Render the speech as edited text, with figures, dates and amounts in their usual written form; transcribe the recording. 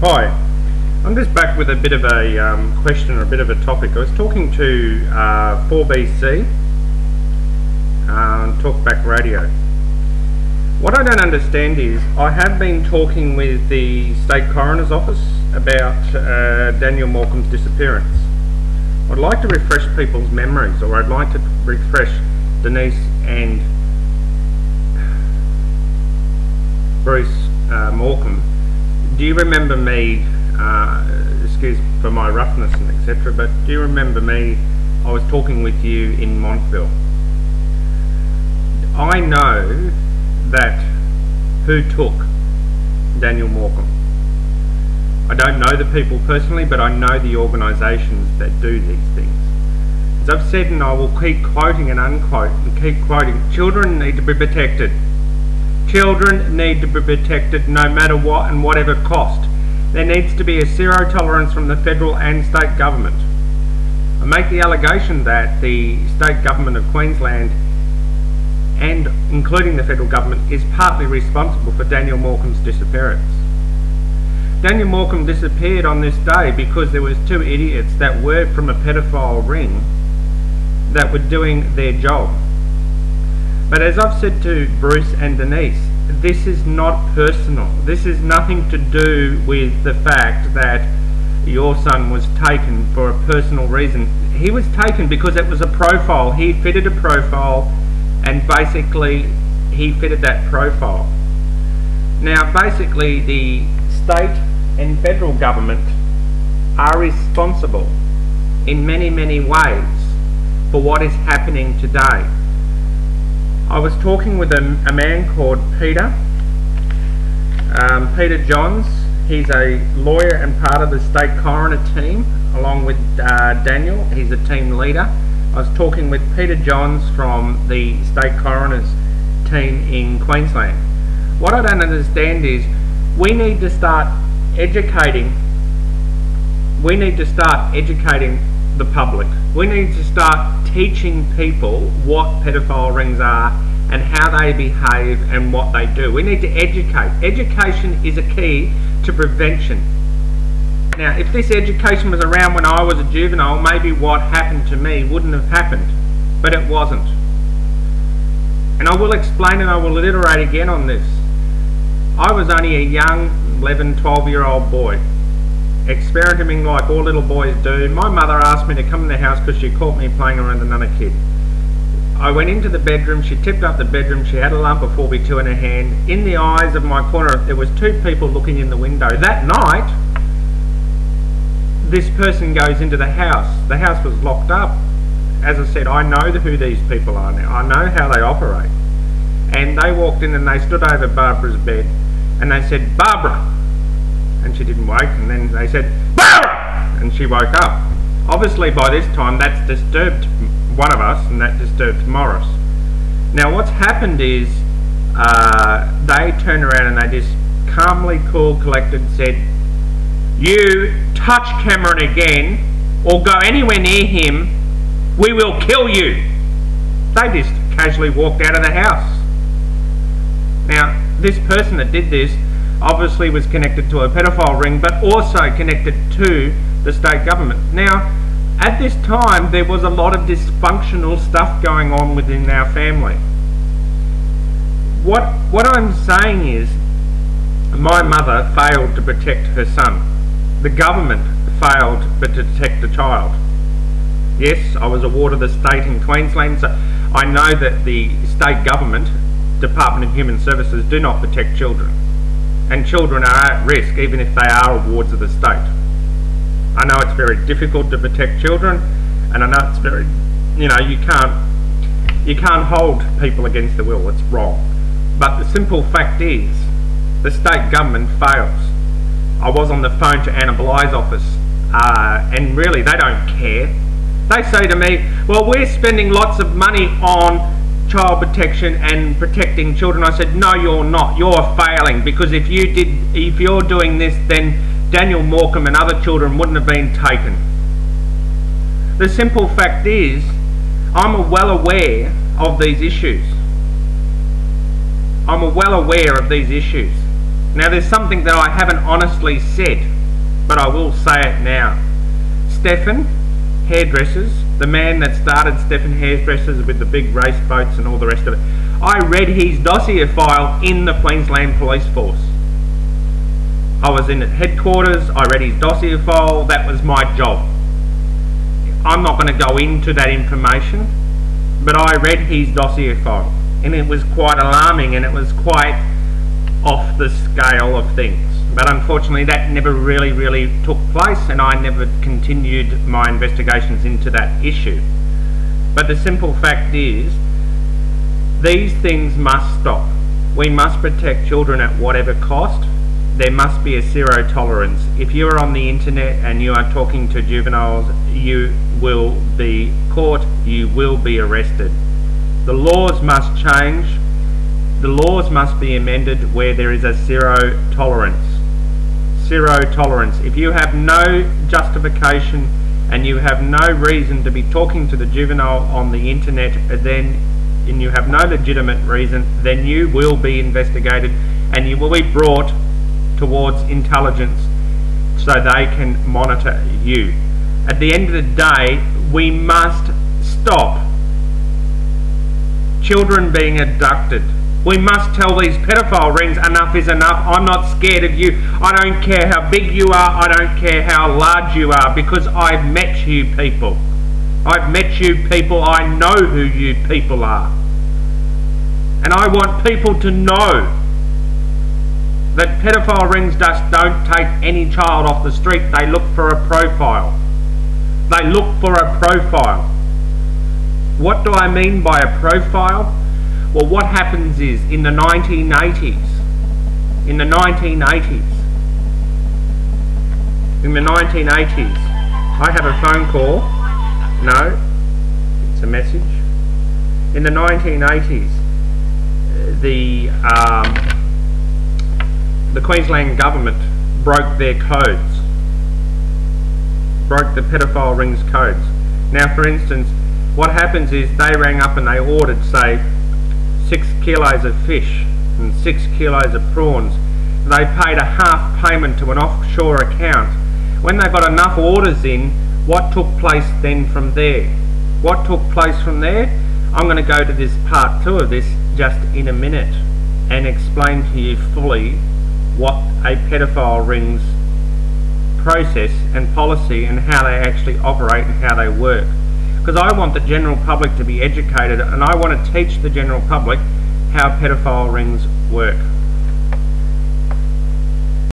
Hi, I'm just back with a bit of a question or a bit of a topic. I was talking to 4BC, Talkback Radio. What I don't understand is I have been talking with the State Coroner's Office about Daniel Morcombe's disappearance. I'd like to refresh people's memories, or I'd like to refresh Denise and Bruce Morcombe. Do you remember me, excuse for my roughness and etc., but do you remember me? I was talking with you in Montville. I know that who took Daniel Morcombe. I don't know the people personally, but I know the organisations that do these things. As I've said, and I will keep quoting and unquote and keep quoting, children need to be protected. Children need to be protected no matter what and whatever cost. There needs to be a zero tolerance from the federal and state government. I make the allegation that the state government of Queensland, and including the federal government, is partly responsible for Daniel Morcombe's disappearance. Daniel Morcombe disappeared on this day because there was two idiots that were from a pedophile ring that were doing their job. But as I've said to Bruce and Denise, this is not personal. This is nothing to do with the fact that your son was taken for a personal reason. He was taken because it was a profile. He fitted a profile, and basically he fitted that profile. Now basically the state and federal government are responsible in many ways for what is happening today. I was talking with a man called Peter Johns. He's a lawyer and part of the state coroner team, along with Daniel. He's a team leader. I was talking with Peter Johns from the state coroner's team in Queensland. What I don't understand is we need to start educating. We need to start educating the public. We need to start teaching people what pedophile rings are and how they behave and what they do. We need to educate. Education is a key to prevention. Now, if this education was around when I was a juvenile, maybe what happened to me wouldn't have happened, but it wasn't. And I will explain and I will iterate again on this. I was only a young 11, 12-year-old boy, experimenting like all little boys do. My mother asked me to come in the house because she caught me playing around another kid. I went into the bedroom, she tipped up the bedroom, she had a lump of 4B2 in her hand. In the eyes of my corner, there was two people looking in the window. That night, this person goes into the house. The house was locked up. As I said, I know who these people are now. I know how they operate. And they walked in and they stood over Barbara's bed and they said, "Barbara!" And she didn't wake, and then they said, "Barbara!" And she woke up. Obviously by this time that's disturbed one of us, and that disturbed Morris. Now what's happened is they turned around and they just calmly, cool, collected, said, "You touch Cameron again or go anywhere near him, we will kill you." They just casually walked out of the house. Now this person that did this obviously was connected to a pedophile ring, but also connected to the state government. Now at this time there was a lot of dysfunctional stuff going on within our family. What I'm saying is my mother failed to protect her son. The government failed to protect the child. Yes, I was a ward of the state in Queensland, so I know that the state government, Department of Human Services, do not protect children. And children are at risk even if they are wards of the state. I know it's very difficult to protect children, and I know it's very, you know, you can't hold people against their will. It's wrong. But the simple fact is, the state government fails. I was on the phone to Anna Bly's office, and really they don't care. They say to me, "Well, we're spending lots of money on child protection and protecting children." I said, "No, you're not. You're failing, because if you're doing this, then Daniel Morcombe and other children wouldn't have been taken." The simple fact is, I'm well aware of these issues. I'm well aware of these issues. Now there's something that I haven't honestly said, but I will say it now. Stefan Hairdressers, the man that started Stefan Hairdressers with the big race boats and all the rest of it, I read his dossier file in the Queensland Police Force. I was in at headquarters, I read his dossier file, that was my job. I'm not going to go into that information, but I read his dossier file, and it was quite alarming, and it was quite off the scale of things. But unfortunately that never really took place, and I never continued my investigations into that issue. But the simple fact is, these things must stop. We must protect children at whatever cost. There must be a zero tolerance. If you are on the internet and you are talking to juveniles, you will be caught, you will be arrested. The laws must change. The laws must be amended where there is a zero tolerance. Zero tolerance. If you have no justification and you have no reason to be talking to the juvenile on the internet, and you have no legitimate reason, then you will be investigated and you will be brought towards intelligence so they can monitor you. At the end of the day, we must stop children being abducted. We must tell these pedophile rings enough is enough. I'm not scared of you. I don't care how big you are. I don't care how large you are, because I've met you people. I've met you people. I know who you people are. And I want people to know that pedophile rings just don't take any child off the street. They look for a profile. They look for a profile. What do I mean by a profile? Well, what happens is, in the 1980s, I have a phone call. No, it's a message. In the 1980s, the Queensland government broke their codes, broke the pedophile rings codes. Now, for instance, what happens is they rang up and they ordered, say, 6 kilos of fish and 6 kilos of prawns. They paid a half payment to an offshore account. When they got enough orders in, what took place then from there? What took place from there? I'm going to go to this part 2 of this just in a minute and explain to you fully what a pedophile rings process and policy and how they actually operate and how they work. Because I want the general public to be educated, and I want to teach the general public how pedophile rings work.